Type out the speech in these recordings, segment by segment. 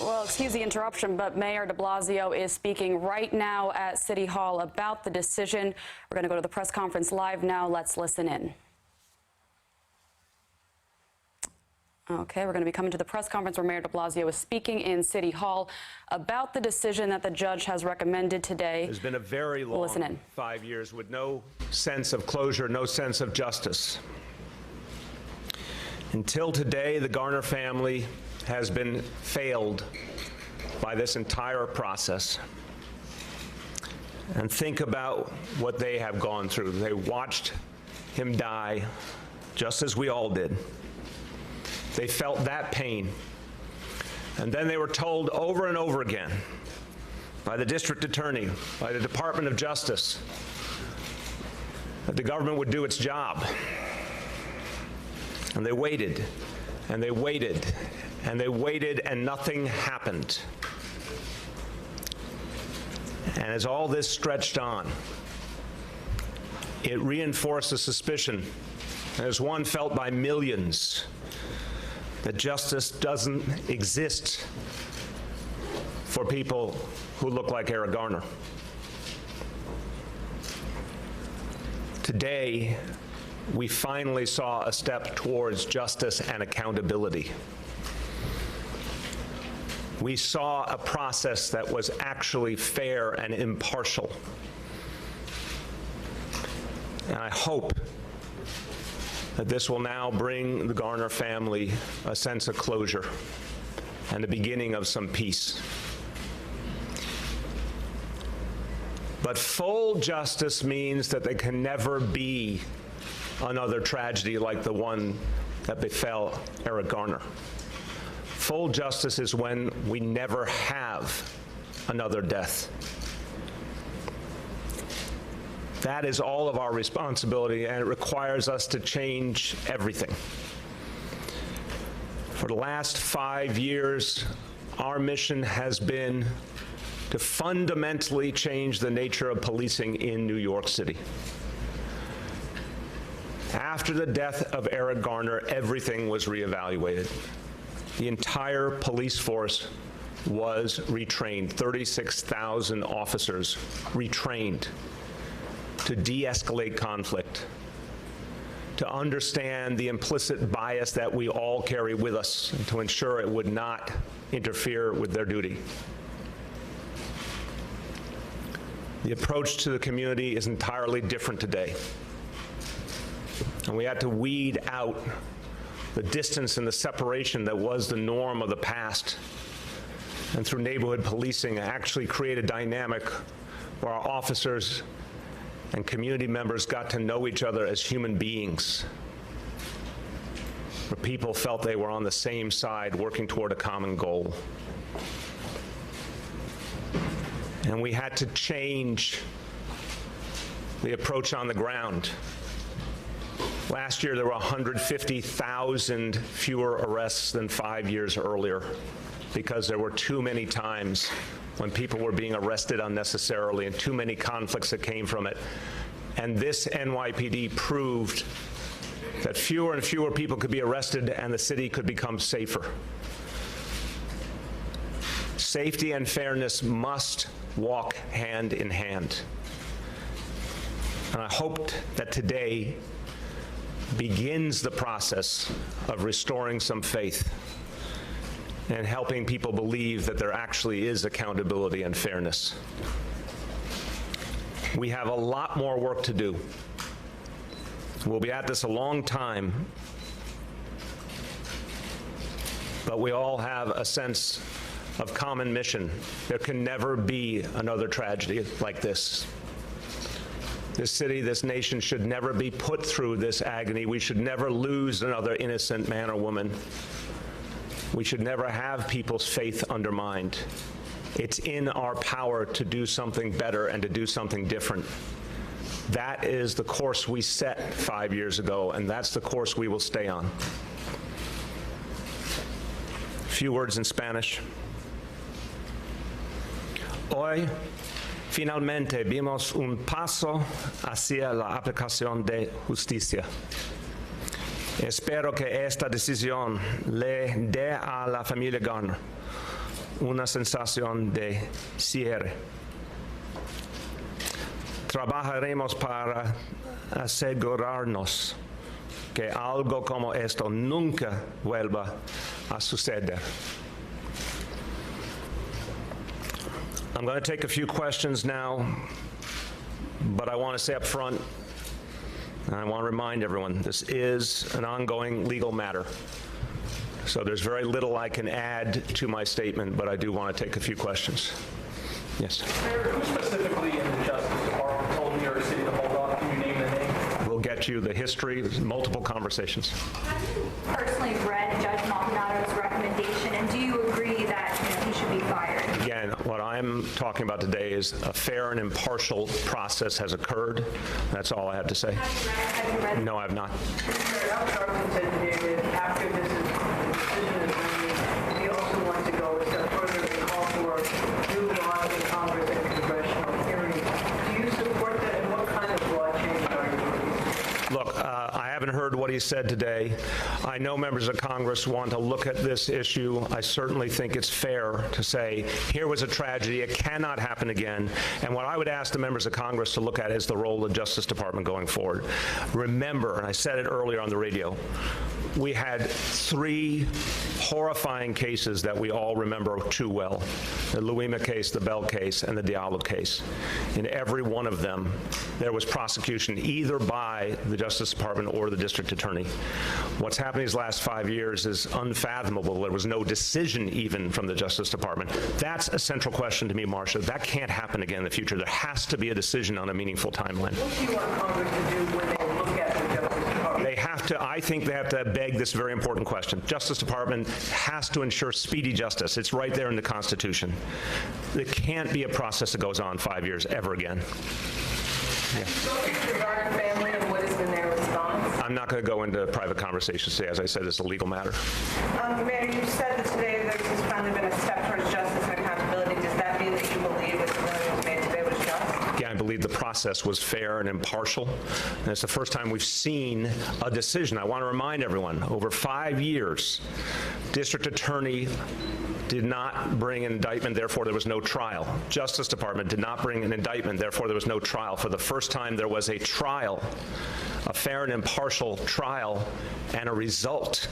Well, excuse the interruption, but Mayor de Blasio is speaking right now at City Hall about the decision. We're going to go to the press conference live now. Let's listen in. Okay, we're going to be coming to the press conference where Mayor de Blasio is speaking in City Hall about the decision that the judge has recommended today. There's been a very long 5 years with no sense of closure, no sense of justice. Until today, the Garner family has been failed by this entire process. And think about what they have gone through. They watched him die, just as we all did. They felt that pain. And then they were told over and over again by the district attorney, by the Department of Justice, that the government would do its job. And they waited, and they waited, and they waited, and nothing happened. And as all this stretched on, it reinforced the suspicion, as one felt by millions, that justice doesn't exist for people who look like Eric Garner. Today, we finally saw a step towards justice and accountability. We saw a process that was actually fair and impartial. And I hope that this will now bring the Garner family a sense of closure and the beginning of some peace. But full justice means that there can never be another tragedy like the one that befell Eric Garner. Full justice is when we never have another death. That is all of our responsibility, and it requires us to change everything. For the last 5 years, our mission has been to fundamentally change the nature of policing in New York City. After the death of Eric Garner, everything was reevaluated. The entire police force was retrained, 36,000 officers retrained to de-escalate conflict, to understand the implicit bias that we all carry with us, and to ensure it would not interfere with their duty. The approach to the community is entirely different today. And we had to weed out the distance and the separation that was the norm of the past. And through neighborhood policing, actually create a dynamic where our officers and community members got to know each other as human beings, where people felt they were on the same side working toward a common goal. And we had to change the approach on the ground. Last year, there were 150,000 fewer arrests than 5 years earlier because there were too many times when people were being arrested unnecessarily and too many conflicts that came from it. And this NYPD proved that fewer and fewer people could be arrested and the city could become safer. Safety and fairness must walk hand in hand. And I hoped that today begins the process of restoring some faith and helping people believe that there actually is accountability and fairness. We have a lot more work to do. We'll be at this a long time, but we all have a sense of common mission. There can never be another tragedy like this. This city, this nation should never be put through this agony. We should never lose another innocent man or woman. We should never have people's faith undermined. It's in our power to do something better and to do something different. That is the course we set 5 years ago, and that's the course we will stay on. A few words in Spanish. Hoy, finalmente vimos un paso hacia la aplicación de justicia. Espero que esta decisión le dé a la familia Garner una sensación de cierre. Trabajaremos para asegurarnos que algo como esto nunca vuelva a suceder. I'm going to take a few questions now, but I want to say up front, and I want to remind everyone, this is an ongoing legal matter. So there's very little I can add to my statement, but I do want to take a few questions. Yes. Mayor, who specifically in the Justice Department told New York City to hold off? Can you name the name? We'll get you the history, multiple conversations. Have you personally read Judge Maldonado's recommendation, and do you agree that he should be fired? Again, what I'm talking about today is a fair and impartial process has occurred. That's all I have to say. Have you read No, I have not. Mayor, Al Sharpton said today that after the decision is made, he also wants to go a step further and call for new laws in Congress and congressional hearings. Do you support that, and what kind of law change are you looking? Look, I haven't heard what he said today. I know members of Congress want to look at this issue. I certainly think it's fair to say, here was a tragedy, it cannot happen again. And what I would ask the members of Congress to look at is the role of the Justice Department going forward. Remember, and I said it earlier on the radio, we had 3 horrifying cases that we all remember too well. The Louima case, the Bell case, and the Diallo case. In every one of them, there was prosecution either by the Justice Department or the district attorney. What's happened these last 5 years is unfathomable. There was no decision even from the Justice Department. That's a central question to me, Marcia. That can't happen again in the future. There has to be a decision on a meaningful timeline. What do you want Congress to do when they look at the Justice Department? They have to, I think they have to beg this very important question. Justice Department has to ensure speedy justice. It's right there in the Constitution. There can't be a process that goes on 5 years ever again. The Garner family and what has been their response? I'm not going to go into private conversations today. As I said, it's a legal matter. Mayor, you said that today there's finally been a step towards justice and accountability. Does that mean that you believe that the ruling was made today was just? Again, I believe the process was fair and impartial. And it's the first time we've seen a decision. I want to remind everyone, over 5 years, district attorney did not bring an indictment, therefore there was no trial. Justice Department did not bring an indictment, therefore there was no trial. For the first time, there was a trial, a fair and impartial trial, and a result.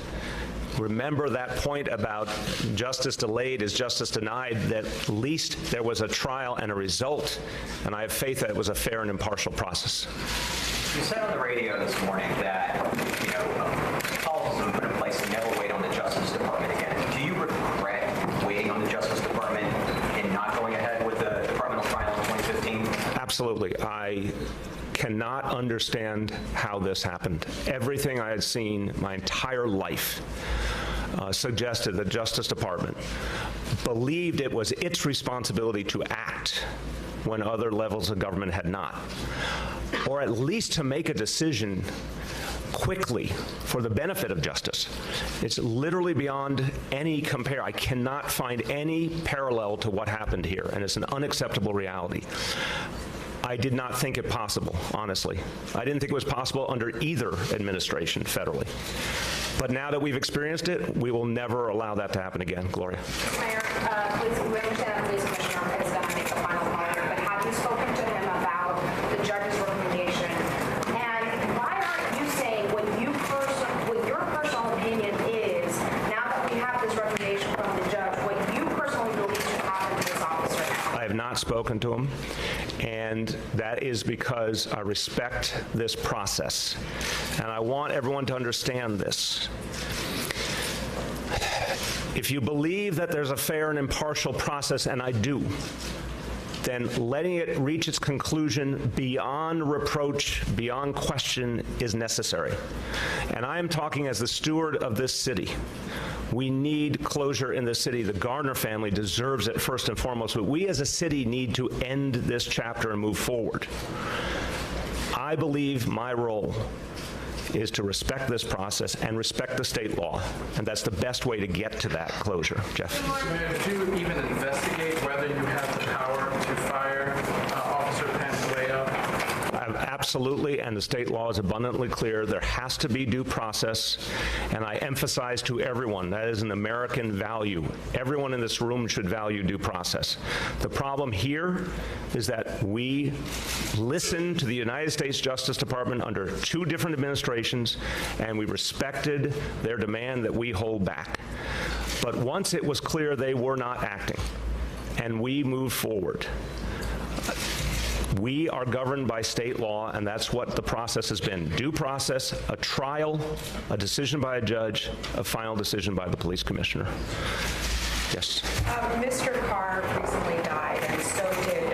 Remember that point about justice delayed is justice denied, that at least there was a trial and a result, and I have faith that it was a fair and impartial process. You said on the radio this morning that, policies have been put in place to never wait on the Justice Department again. Do you regret waiting on the Justice Department and not going ahead with the departmental trial in 2015? Absolutely. I cannot understand how this happened. Everything I had seen my entire life suggested the Justice Department believed it was its responsibility to act when other levels of government had not, or at least to make a decision quickly for the benefit of justice. It's literally beyond any compare. I cannot find any parallel to what happened here, and it's an unacceptable reality. I did not think it possible, honestly. I didn't think it was possible under either administration federally. But now that we've experienced it, we will never allow that to happen again. Gloria. Mayor, we understand that the police commissioner is going to make a final call here, but have you spoken to him about the judge's recommendation? And why aren't you saying what your personal opinion is, now that we have this recommendation from the judge, what you personally believe should happen to this officer now? I have not spoken to him, and that is because I respect this process. And I want everyone to understand this. If you believe that there's a fair and impartial process, and I do, then letting it reach its conclusion beyond reproach, beyond question, is necessary. And I am talking as the steward of this city. We need closure in this city. The Garner family deserves it first and foremost, but we as a city need to end this chapter and move forward. I believe my role is to respect this process and respect the state law, and that's the best way to get to that closure. Jeff. Did you even investigate whether you have the power to fire Officer Pantaleo? absolutely, and the state law is abundantly clear, there has to be due process, and I emphasize to everyone, that is an American value. Everyone in this room should value due process. The problem here is that we listened to the United States Justice Department under 2 different administrations, and we respected their demand that we hold back. But once it was clear they were not acting, and we moved forward, we are governed by state law, and that's what the process has been. Due process, a trial, a decision by a judge, a final decision by the police commissioner. Yes. Mr. Carr recently died, and so did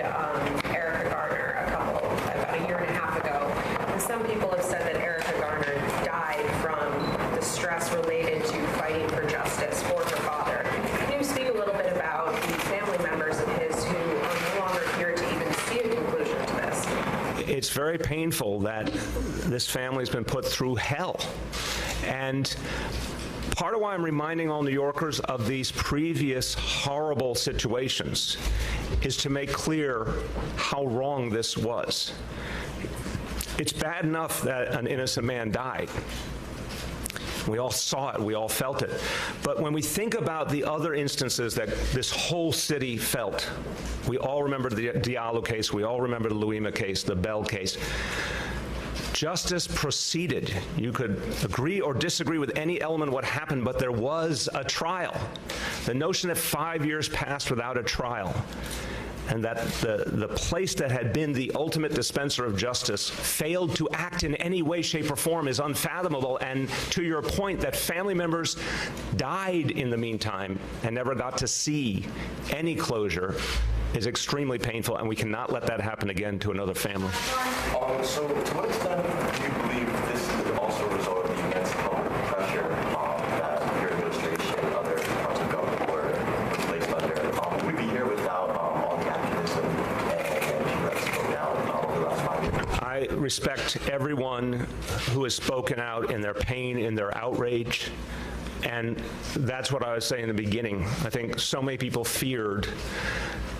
Eric Garner about a year and a half ago. And some people have said that Eric Garner died from the stress related to fighting for justice for her father. Can you speak a little bit about the family members of his who are no longer here to even see a conclusion to this? It's very painful that this family's been put through hell. And part of why I'm reminding all New Yorkers of these previous horrible situations is to make clear how wrong this was. It's bad enough that an innocent man died. We all saw it, we all felt it. But when we think about the other instances that this whole city felt, we all remember the Diallo case, we all remember the Luima case, the Bell case. Justice proceeded. You could agree or disagree with any element of what happened, but there was a trial. The notion that 5 years passed without a trial, and that the place that had been the ultimate dispenser of justice failed to act in any way, shape, or form is unfathomable. And to your point that family members died in the meantime and never got to see any closure is extremely painful, and we cannot let that happen again to another family. So to what extent do you believe this is also a result of the immense public pressure that your administration and other parts of government were placed under? Would we be here without all the activism and people that spoke out over the last 5 years? I respect everyone who has spoken out in their pain, in their outrage, and that's what I was saying in the beginning. I think so many people feared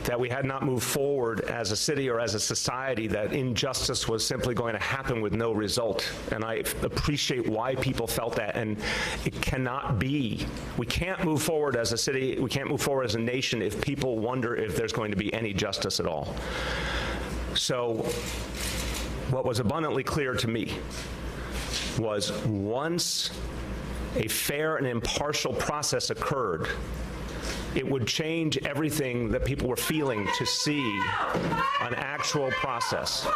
that we had not moved forward as a city or as a society, that injustice was simply going to happen with no result. And I appreciate why people felt that, and it cannot be. We can't move forward as a city, we can't move forward as a nation if people wonder if there's going to be any justice at all. So what was abundantly clear to me was once a fair and impartial process occurred, it would change everything that people were feeling to see an actual process.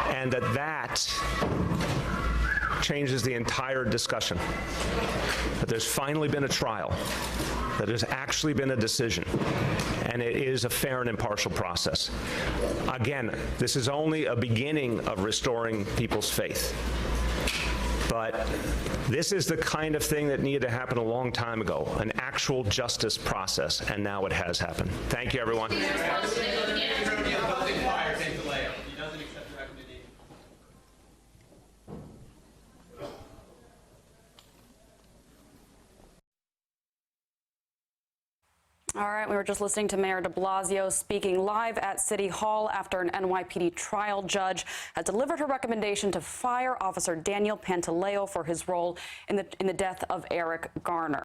And that changes the entire discussion. That there's finally been a trial, that there's actually been a decision, and it is a fair and impartial process. Again, this is only a beginning of restoring people's faith. But this is the kind of thing that needed to happen a long time ago, an actual justice process, and now it has happened. Thank you, everyone. All right, we were just listening to Mayor de Blasio speaking live at City Hall after an NYPD trial judge had delivered her recommendation to fire Officer Daniel Pantaleo for his role in the death of Eric Garner.